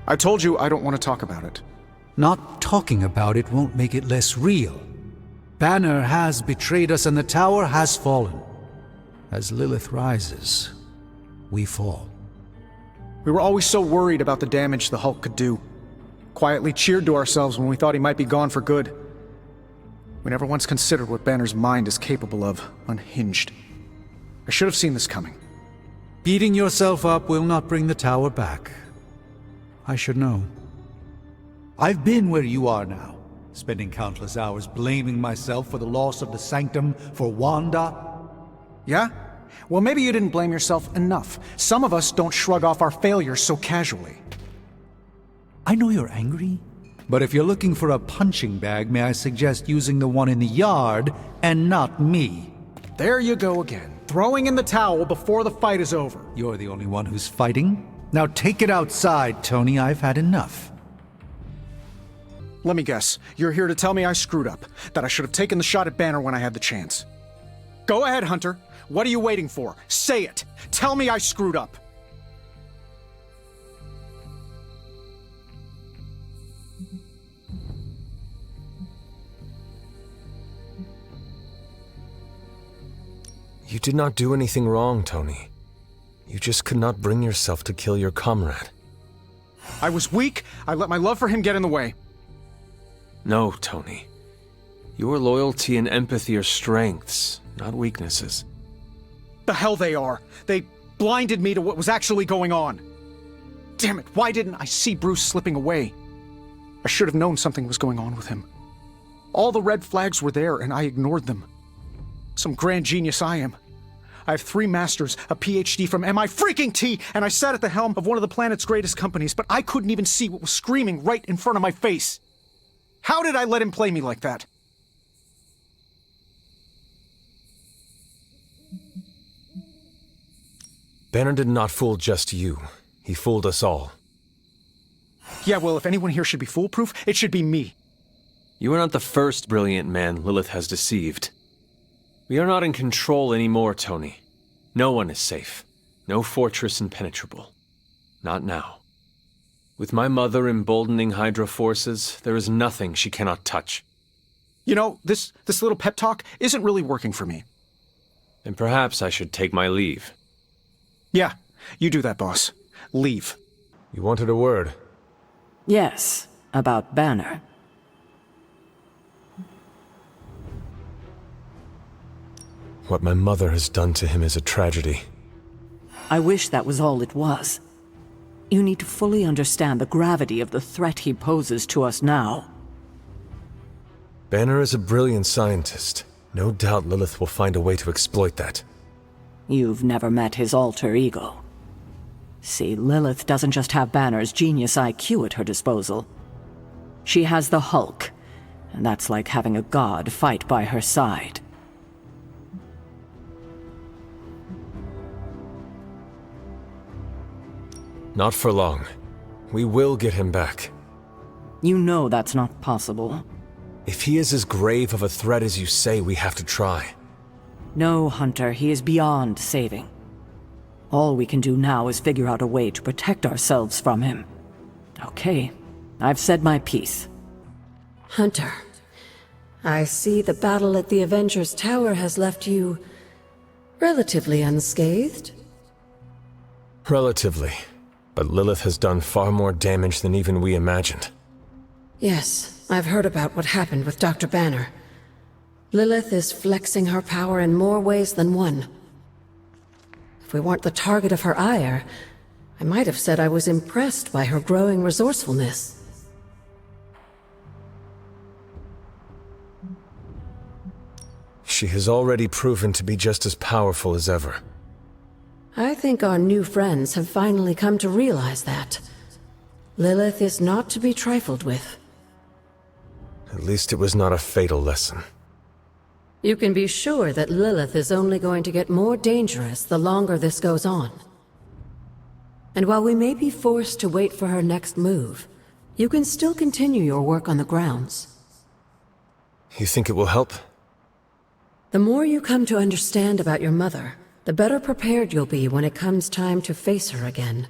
I told you I don't want to talk about it. Not talking about it won't make it less real. Banner has betrayed us and the tower has fallen. As Lilith rises, we fall. We were always so worried about the damage the Hulk could do. Quietly cheered to ourselves when we thought he might be gone for good. We never once considered what Banner's mind is capable of, unhinged. I should have seen this coming. Beating yourself up will not bring the tower back. I should know. I've been where you are now, spending countless hours blaming myself for the loss of the Sanctum, for Wanda. Yeah? Well, maybe you didn't blame yourself enough. Some of us don't shrug off our failures so casually. I know you're angry, but if you're looking for a punching bag, may I suggest using the one in the yard and not me? There you go again, throwing in the towel before the fight is over. You're the only one who's fighting. Now take it outside, Tony. I've had enough. Let me guess, you're here to tell me I screwed up, that I should have taken the shot at Banner when I had the chance. Go ahead, Hunter. What are you waiting for? Say it! Tell me I screwed up! You did not do anything wrong, Tony. You just could not bring yourself to kill your comrade. I was weak. I let my love for him get in the way. No, Tony. Your loyalty and empathy are strengths, not weaknesses. The hell they are! They blinded me to what was actually going on. Damn it, why didn't I see Bruce slipping away? I should have known something was going on with him. All the red flags were there and I ignored them. Some grand genius I am. I have 3 masters, a PhD from MI and I sat at the helm of one of the planet's greatest companies, but I couldn't even see what was screaming right in front of my face. How did I let him play me like that? Banner did not fool just you. He fooled us all. Yeah, well, if anyone here should be foolproof, it should be me. You are not the first brilliant man Lilith has deceived. We are not in control anymore, Tony. No one is safe. No fortress impenetrable. Not now. With my mother emboldening Hydra forces, there is nothing she cannot touch. You know, this little pep talk isn't really working for me. And perhaps I should take my leave. Yeah, you do that, boss. Leave. You wanted a word? Yes, about Banner. What my mother has done to him is a tragedy. I wish that was all it was. You need to fully understand the gravity of the threat he poses to us now. Banner is a brilliant scientist. No doubt Lilith will find a way to exploit that. You've never met his alter ego. See, Lilith doesn't just have Banner's genius IQ at her disposal. She has the Hulk, and that's like having a god fight by her side. Not for long. We will get him back. You know that's not possible. If he is as grave of a threat as you say, we have to try. No, Hunter, he is beyond saving. All we can do now is figure out a way to protect ourselves from him. Okay, I've said my piece. Hunter, I see the battle at the Avengers Tower has left you relatively unscathed. Relatively. But Lilith has done far more damage than even we imagined. Yes, I've heard about what happened with Dr. Banner. Lilith is flexing her power in more ways than one. If we weren't the target of her ire, I might have said I was impressed by her growing resourcefulness. She has already proven to be just as powerful as ever. I think our new friends have finally come to realize that. Lilith is not to be trifled with. At least it was not a fatal lesson. You can be sure that Lilith is only going to get more dangerous the longer this goes on. And while we may be forced to wait for her next move, you can still continue your work on the grounds. You think it will help? The more you come to understand about your mother, the better prepared you'll be when it comes time to face her again.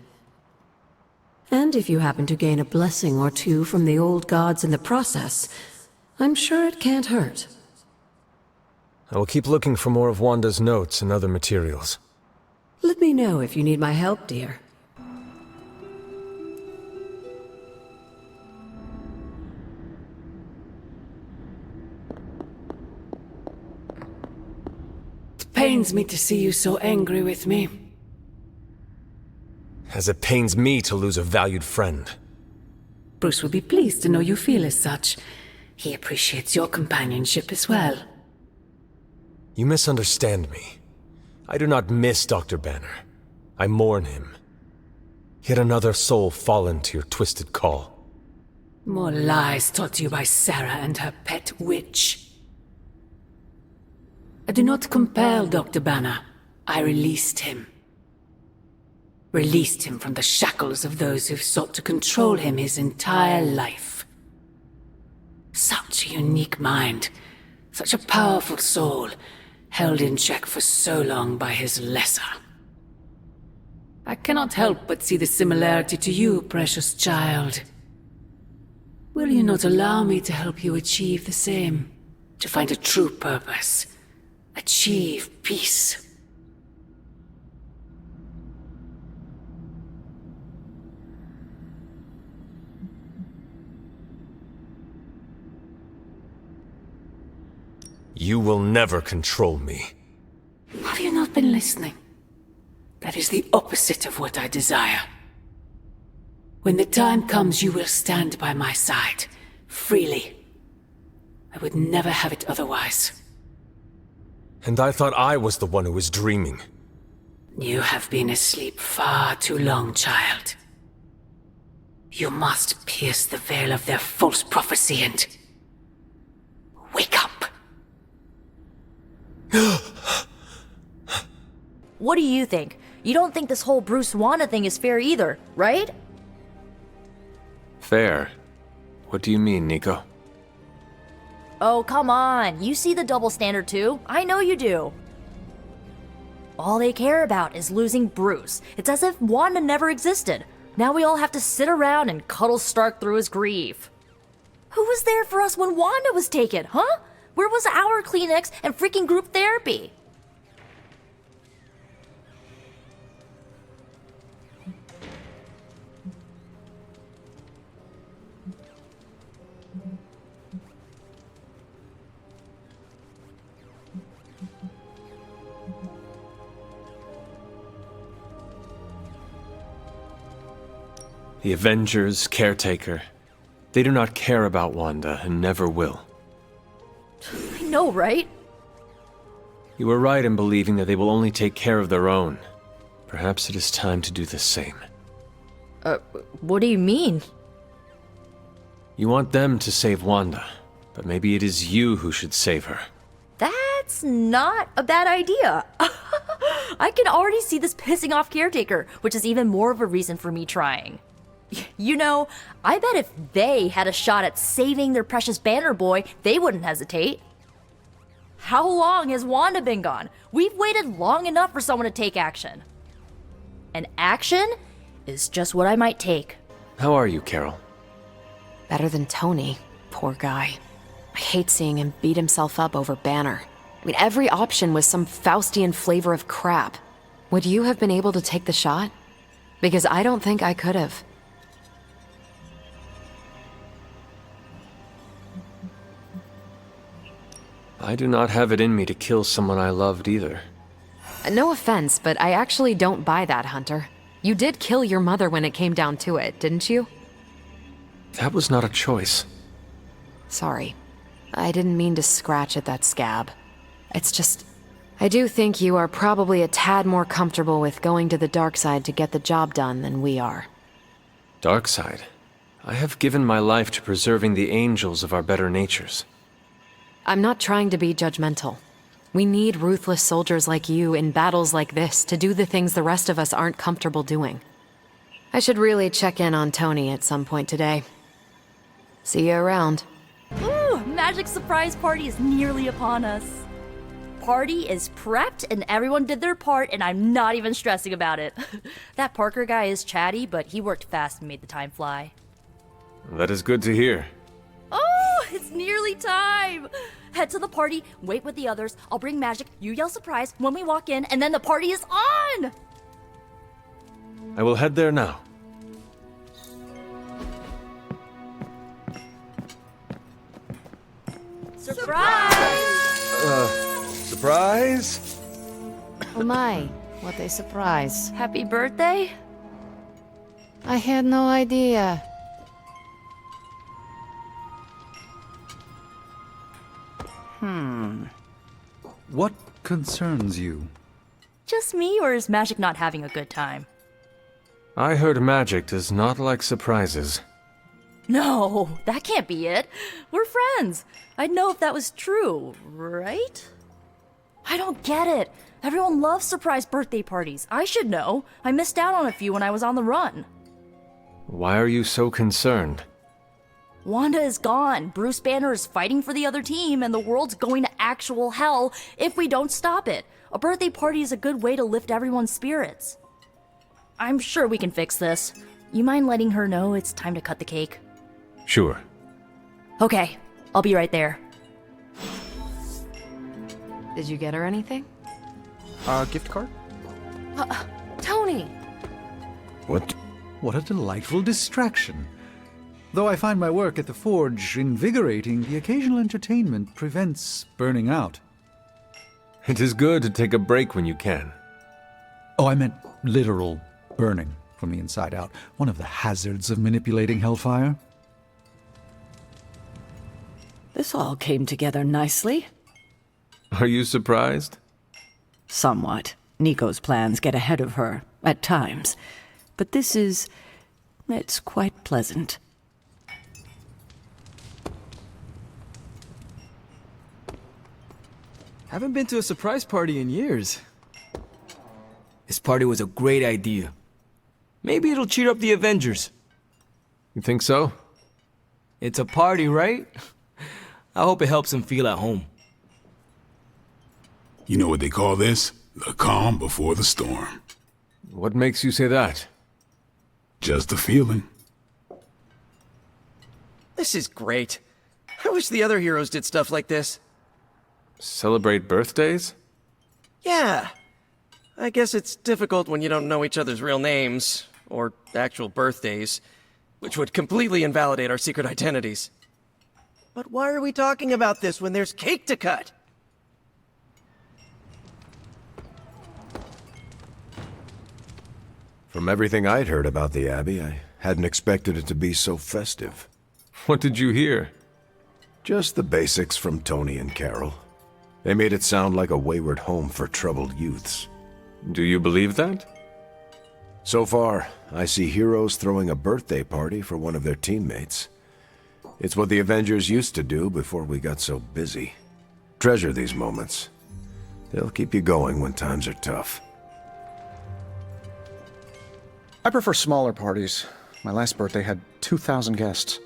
And if you happen to gain a blessing or two from the old gods in the process, I'm sure it can't hurt. I will keep looking for more of Wanda's notes and other materials. Let me know if you need my help, dear. It pains me to see you so angry with me. As it pains me to lose a valued friend. Bruce will be pleased to know you feel as such. He appreciates your companionship as well. You misunderstand me. I do not miss Dr. Banner. I mourn him. Yet another soul fallen to your twisted call. More lies taught to you by Sarah and her pet witch. I do not compel Dr. Banner. I released him. Released him from the shackles of those who've sought to control him his entire life. Such a unique mind, such a powerful soul, held in check for so long by his lesser. I cannot help but see the similarity to you, precious child. Will you not allow me to help you achieve the same? To find a true purpose, achieve peace. You will never control me. Have you not been listening? That is the opposite of what I desire. When the time comes, you will stand by my side, freely. I would never have it otherwise. And I thought I was the one who was dreaming. You have been asleep far too long, child. You must pierce the veil of their false prophecy and wake up. What do you think? You don't think this whole Bruce Wanda thing is fair either, right? Fair? What do you mean, Nico? Oh, come on. You see the double standard too. I know you do. All they care about is losing Bruce. It's as if Wanda never existed. Now we all have to sit around and cuddle Stark through his grief. Who was there for us when Wanda was taken, huh? Where was our Kleenex and freaking group therapy? The Avengers, Caretaker. They do not care about Wanda and never will. I know, right? You were right in believing that they will only take care of their own. Perhaps it is time to do the same. What do you mean? You want them to save Wanda, but maybe it is you who should save her. That's not a bad idea. I can already see this pissing off Caretaker, which is even more of a reason for me trying. You know, I bet if they had a shot at saving their precious Banner Boy, they wouldn't hesitate. How long has Wanda been gone? We've waited long enough for someone to take action. And action is just what I might take. How are you, Carol? Better than Tony. Poor guy. I hate seeing him beat himself up over Banner. I mean, every option was some Faustian flavor of crap. Would you have been able to take the shot? Because I don't think I could have. I do not have it in me to kill someone I loved either. No offense, but I actually don't buy that, Hunter. You did kill your mother when it came down to it, didn't you? That was not a choice. Sorry. I didn't mean to scratch at that scab. It's just... I do think you are probably a tad more comfortable with going to the dark side to get the job done than we are. Dark side? I have given my life to preserving the angels of our better natures. I'm not trying to be judgmental. We need ruthless soldiers like you in battles like this to do the things the rest of us aren't comfortable doing. I should really check in on Tony at some point today. See you around. Ooh, magic surprise party is nearly upon us. party is prepped and everyone did their part, and I'm not even stressing about it. That Parker guy is chatty, but he worked fast and made the time fly. That is good to hear. Oh, it's nearly time! Head to the party, wait with the others. I'll bring magic, you yell surprise when we walk in, and then the party is on! I will head there now. Surprise! Surprise? Oh my, what a surprise. Happy birthday? I had no idea. What concerns you? Just me, or is Magic not having a good time? I heard magic does not like surprises. No, that can't be it. We're friends. I'd know if that was true, right? I don't get it. Everyone loves surprise birthday parties. I should know. I missed out on a few when I was on the run. Why are you so concerned? Wanda is gone. Bruce Banner is fighting for the other team, and the world's going to actual hell if we don't stop it. A birthday party is a good way to lift everyone's spirits. I'm sure we can fix this. You mind letting her know it's time to cut the cake? Sure. Okay, I'll be right there. Did you get her anything? Gift card? Tony! What? What a delightful distraction. Though I find my work at the forge invigorating, the occasional entertainment prevents burning out. It is good to take a break when you can. Oh, I meant literal burning from the inside out. One of the hazards of manipulating hellfire. This all came together nicely. Are you surprised? Somewhat. Nico's plans get ahead of her, at times. But it's quite pleasant. Haven't been to a surprise party in years. This party was a great idea. Maybe it'll cheer up the Avengers. You think so? It's a party, right? I hope it helps them feel at home. You know what they call this? The calm before the storm. What makes you say that? Just a feeling. This is great. I wish the other heroes did stuff like this. Celebrate birthdays? Yeah. I guess it's difficult when you don't know each other's real names, or actual birthdays, which would completely invalidate our secret identities. But why are we talking about this when there's cake to cut? From everything I'd heard about the Abbey, I hadn't expected it to be so festive. What did you hear? Just the basics from Tony and Carol. They made it sound like a wayward home for troubled youths. Do you believe that? So far, I see heroes throwing a birthday party for one of their teammates. It's what the Avengers used to do before we got so busy. Treasure these moments. They'll keep you going when times are tough. I prefer smaller parties. My last birthday had 2,000 guests.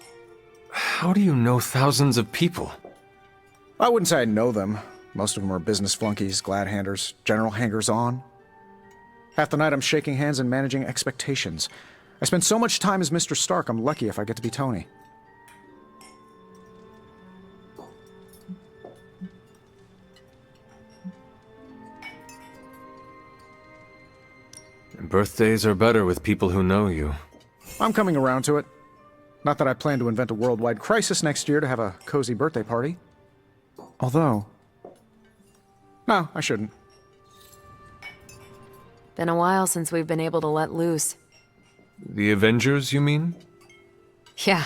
How do you know thousands of people? I wouldn't say I know them. Most of them are business flunkies, glad-handers, general hangers-on. Half the night I'm shaking hands and managing expectations. I spend so much time as Mr. Stark, I'm lucky if I get to be Tony. Birthdays are better with people who know you. I'm coming around to it. Not that I plan to invent a worldwide crisis next year to have a cozy birthday party. Although... No, I shouldn't. Been a while since we've been able to let loose. The Avengers, you mean? Yeah,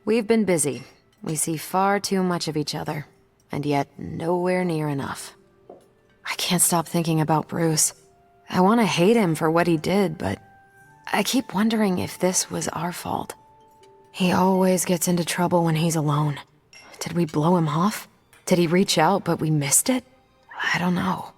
we've been busy. We see far too much of each other, and yet nowhere near enough. I can't stop thinking about Bruce. I want to hate him for what he did, but I keep wondering if this was our fault. He always gets into trouble when he's alone. Did we blow him off? Did he reach out, but we missed it? I don't know.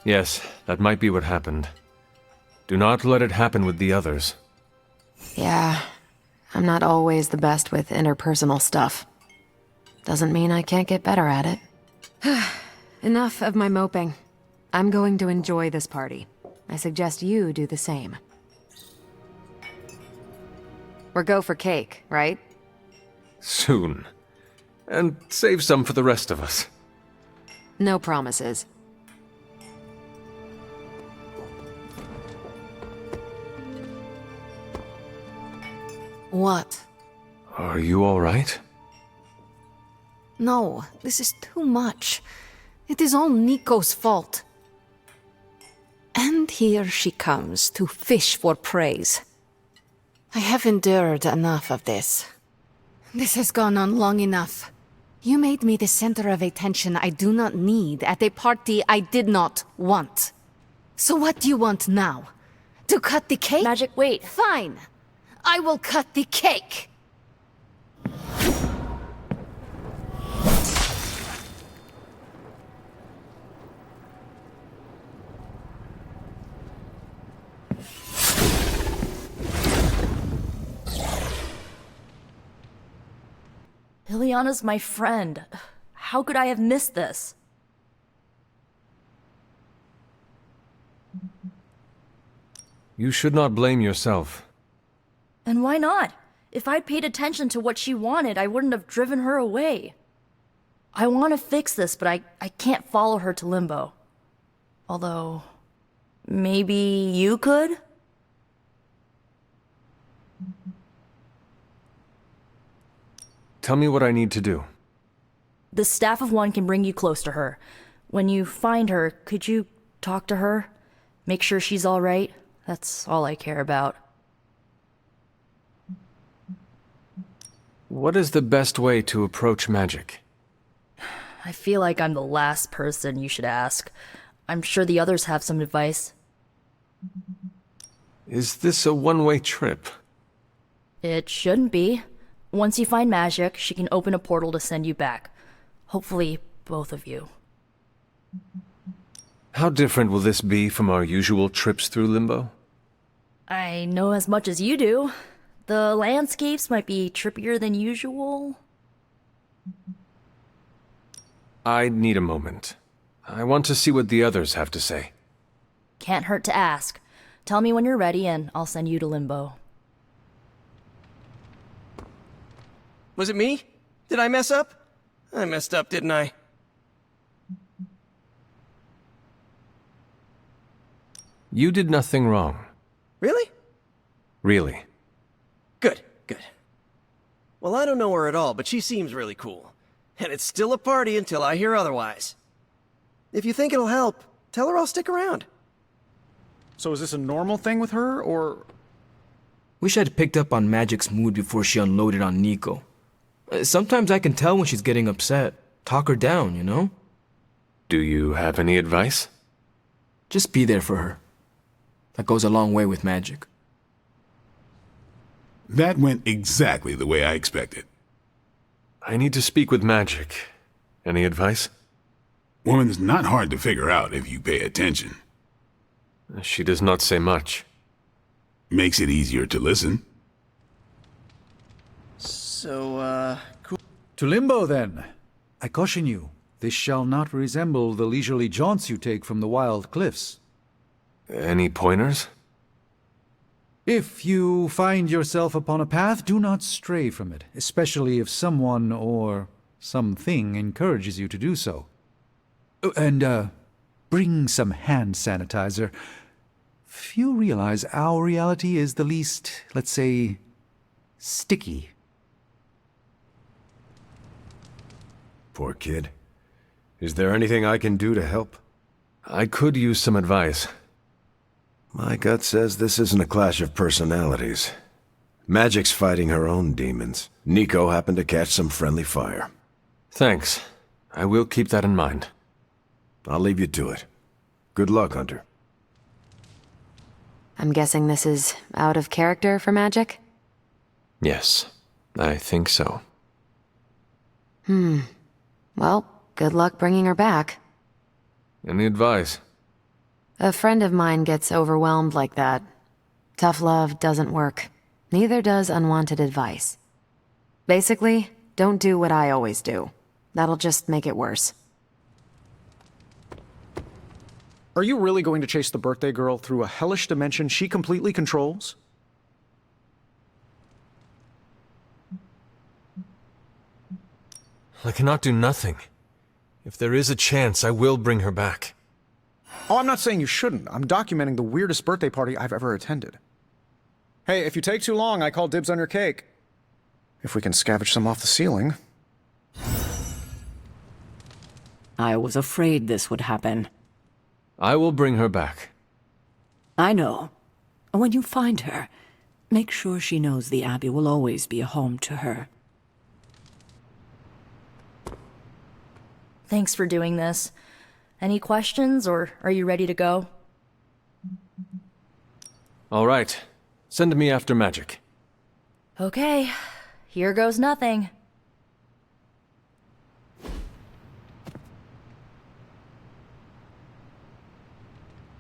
Yes, that might be what happened. Do not let it happen with the others. Yeah, I'm not always the best with interpersonal stuff. Doesn't mean I can't get better at it. Enough of my moping. I'm going to enjoy this party. I suggest you do the same. Or go for cake, right? Soon. And save some for the rest of us. No promises. What? Are you all right? No, this is too much. It is all Nico's fault. And here she comes to fish for praise. I have endured enough of this. This has gone on long enough. You made me the center of attention I do not need at a party I did not want. So what do you want now? To cut the cake? Magic, wait. Fine. I will cut the cake. Liliana's my friend. How could I have missed this? You should not blame yourself. And why not? If I'd paid attention to what she wanted, I wouldn't have driven her away. I want to fix this, but I can't follow her to Limbo. Although, maybe you could? Tell me what I need to do. The Staff of One can bring you close to her. When you find her, could you talk to her? Make sure she's all right? That's all I care about. What is the best way to approach magic? I feel like I'm the last person you should ask. I'm sure the others have some advice. Is this a one-way trip? It shouldn't be. Once you find Magic, she can open a portal to send you back. Hopefully, both of you. How different will this be from our usual trips through Limbo? I know as much as you do. The landscapes might be trippier than usual. I need a moment. I want to see what the others have to say. Can't hurt to ask. Tell me when you're ready and I'll send you to Limbo. Was it me? Did I mess up? I messed up, didn't I? You did nothing wrong. Really? Really. Good, good. Well, I don't know her at all, but she seems really cool. And it's still a party until I hear otherwise. If you think it'll help, tell her I'll stick around. So is this a normal thing with her, or...? Wish I'd picked up on Magik's mood before she unloaded on Nico. Sometimes I can tell when she's getting upset. Talk her down, you know? Do you have any advice? Just be there for her. That goes a long way with Magik. That went exactly the way I expected. I need to speak with Magik. Any advice? Woman's not hard to figure out if you pay attention. She does not say much. Makes it easier to listen. So, cool. To Limbo, then. I caution you, this shall not resemble the leisurely jaunts you take from the wild cliffs. Any pointers? If you find yourself upon a path, do not stray from it, especially if someone or something encourages you to do so. And, bring some hand sanitizer. Few realize our reality is the least, let's say, sticky. Poor kid. Is there anything I can do to help? I could use some advice. My gut says this isn't a clash of personalities. Magik's fighting her own demons. Nico happened to catch some friendly fire. Thanks. I will keep that in mind. I'll leave you to it. Good luck, Hunter. I'm guessing this is out of character for Magik? Yes, I think so. Well, good luck bringing her back. Any advice? A friend of mine gets overwhelmed like that. Tough love doesn't work. Neither does unwanted advice. Basically, don't do what I always do. That'll just make it worse. Are you really going to chase the birthday girl through a hellish dimension she completely controls? I cannot do nothing. If there is a chance, I will bring her back. Oh, I'm not saying you shouldn't. I'm documenting the weirdest birthday party I've ever attended. Hey, if you take too long, I call dibs on your cake. If we can scavenge some off the ceiling. I was afraid this would happen. I will bring her back. I know. When you find her, make sure she knows the Abbey will always be a home to her. Thanks for doing this. Any questions, or are you ready to go? All right. Send me after Magic. Okay. Here goes nothing.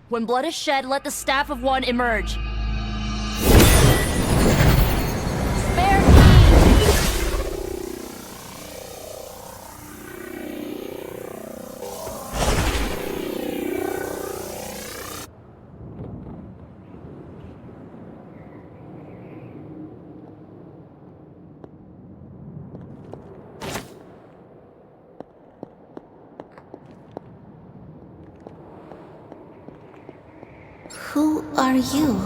When blood is shed, let the Staff of One emerge. Spare me! Who are you?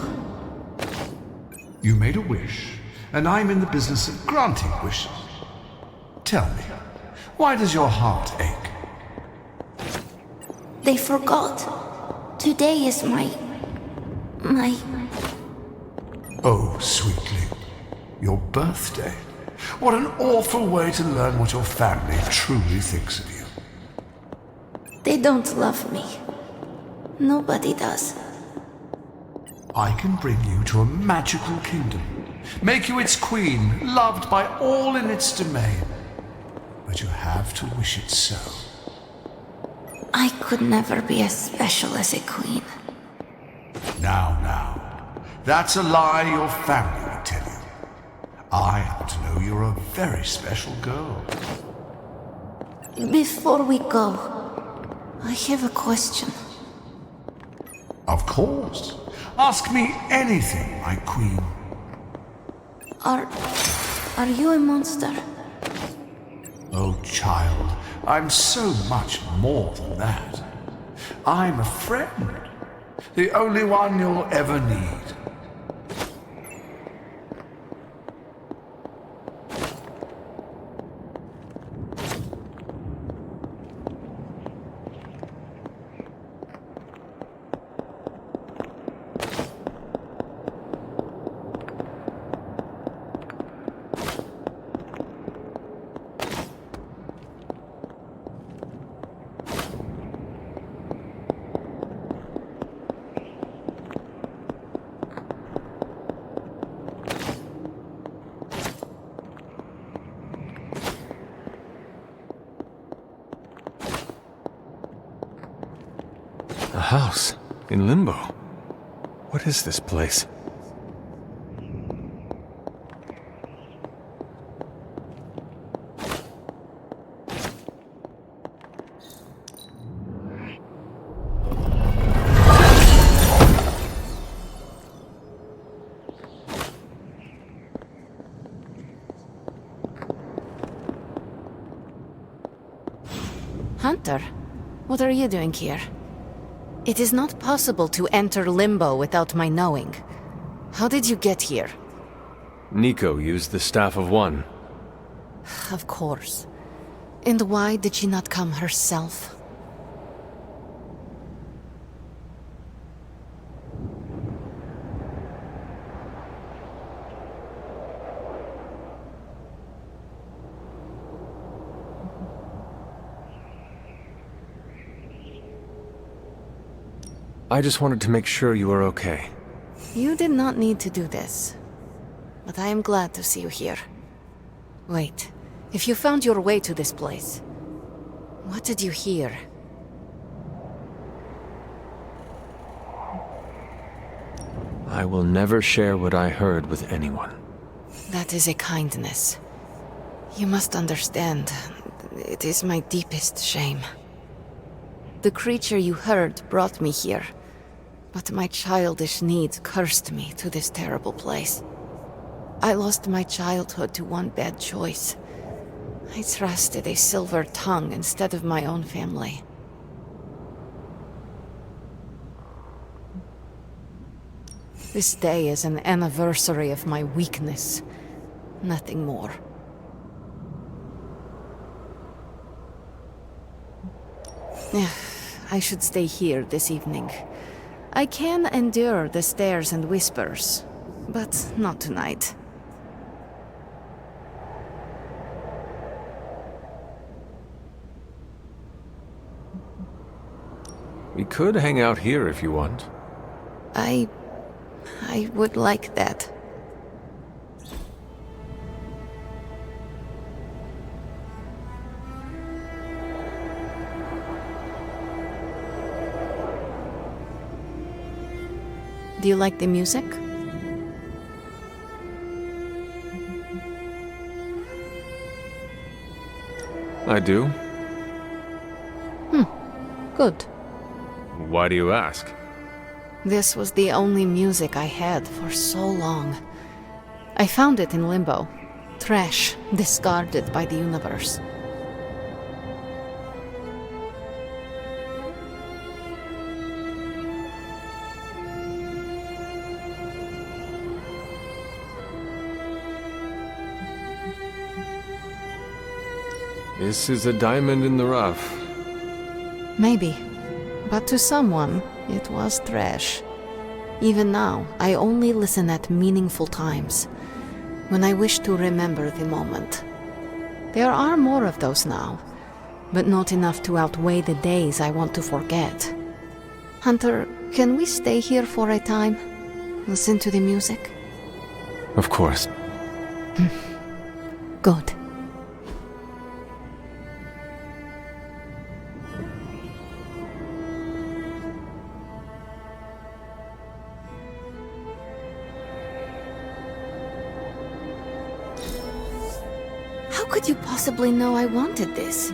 You made a wish, and I'm in the business of granting wishes. Tell me, why does your heart ache? They forgot. Today is my... Oh, sweetly, your birthday. What an awful way to learn what your family truly thinks of you. They don't love me. Nobody does. I can bring you to a magical kingdom, make you its queen, loved by all in its domain. But you have to wish it so. I could never be as special as a queen. Now, that's a lie your family would tell you. I happen to know you're a very special girl. Before we go, I have a question. Of course. Ask me anything, my queen. Are you a monster? Oh, child, I'm so much more than that. I'm a friend. The only one you'll ever need. A house in Limbo. What is this place? Hunter, what are you doing here? It is not possible to enter Limbo without my knowing. How did you get here? Nico used the Staff of One. Of course. And why did she not come herself? I just wanted to make sure you were okay. You did not need to do this. But I am glad to see you here. Wait, if you found your way to this place, what did you hear? I will never share what I heard with anyone. That is a kindness. You must understand, it is my deepest shame. The creature you heard brought me here, but my childish needs cursed me to this terrible place. I lost my childhood to one bad choice. I trusted a silver tongue instead of my own family. This day is an anniversary of my weakness. Nothing more. I should stay here this evening. I can endure the stares and whispers, but not tonight. We could hang out here if you want. I would like that. Do you like the music? I do. Good. Why do you ask? This was the only music I had for so long. I found it in limbo. Trash, discarded by the universe. This is a diamond in the rough. Maybe. But to someone, it was trash. Even now, I only listen at meaningful times, when I wish to remember the moment. There are more of those now, but not enough to outweigh the days I want to forget. Hunter, can we stay here for a time? Listen to the music? Of course. Good. How could you possibly know I wanted this?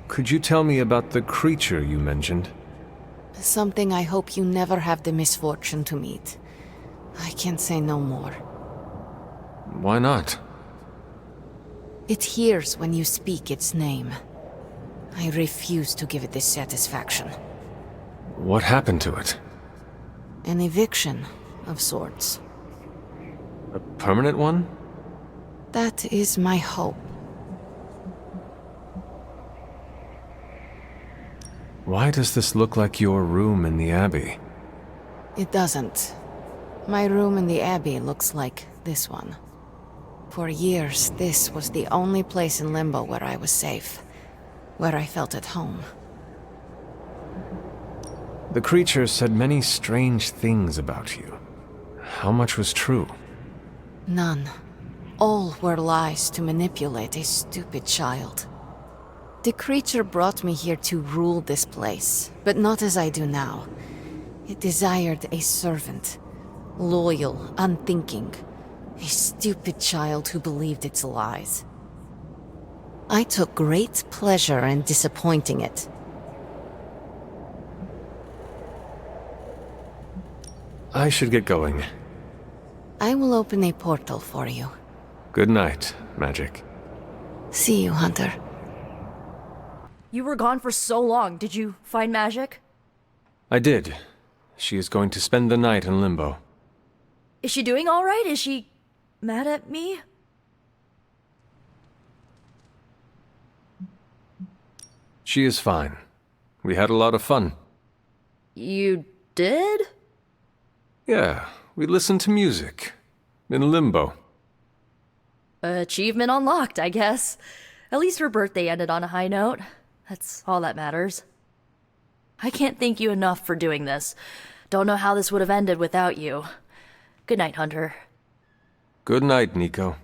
Could you tell me about the creature you mentioned? Something I hope you never have the misfortune to meet. I can't say no more. Why not? It hears when you speak its name. I refuse to give it this satisfaction. What happened to it? An eviction of sorts. A permanent one? That is my hope. Why does this look like your room in the Abbey? It doesn't. My room in the Abbey looks like this one. For years, this was the only place in Limbo where I was safe. Where I felt at home. The creature said many strange things about you. How much was true? None. All were lies to manipulate a stupid child. The creature brought me here to rule this place, but not as I do now. It desired a servant. Loyal, unthinking. A stupid child who believed its lies. I took great pleasure in disappointing it. I should get going. I will open a portal for you. Good night, Magic. See you, Hunter. You were gone for so long. Did you find Magic? I did. She is going to spend the night in Limbo. Is she doing all right? Is she mad at me? She is fine. We had a lot of fun. You did? Yeah, we listened to music. In Limbo. Achievement unlocked, I guess. At least her birthday ended on a high note. That's all that matters. I can't thank you enough for doing this. Don't know how this would have ended without you. Good night, Hunter. Good night, Nico.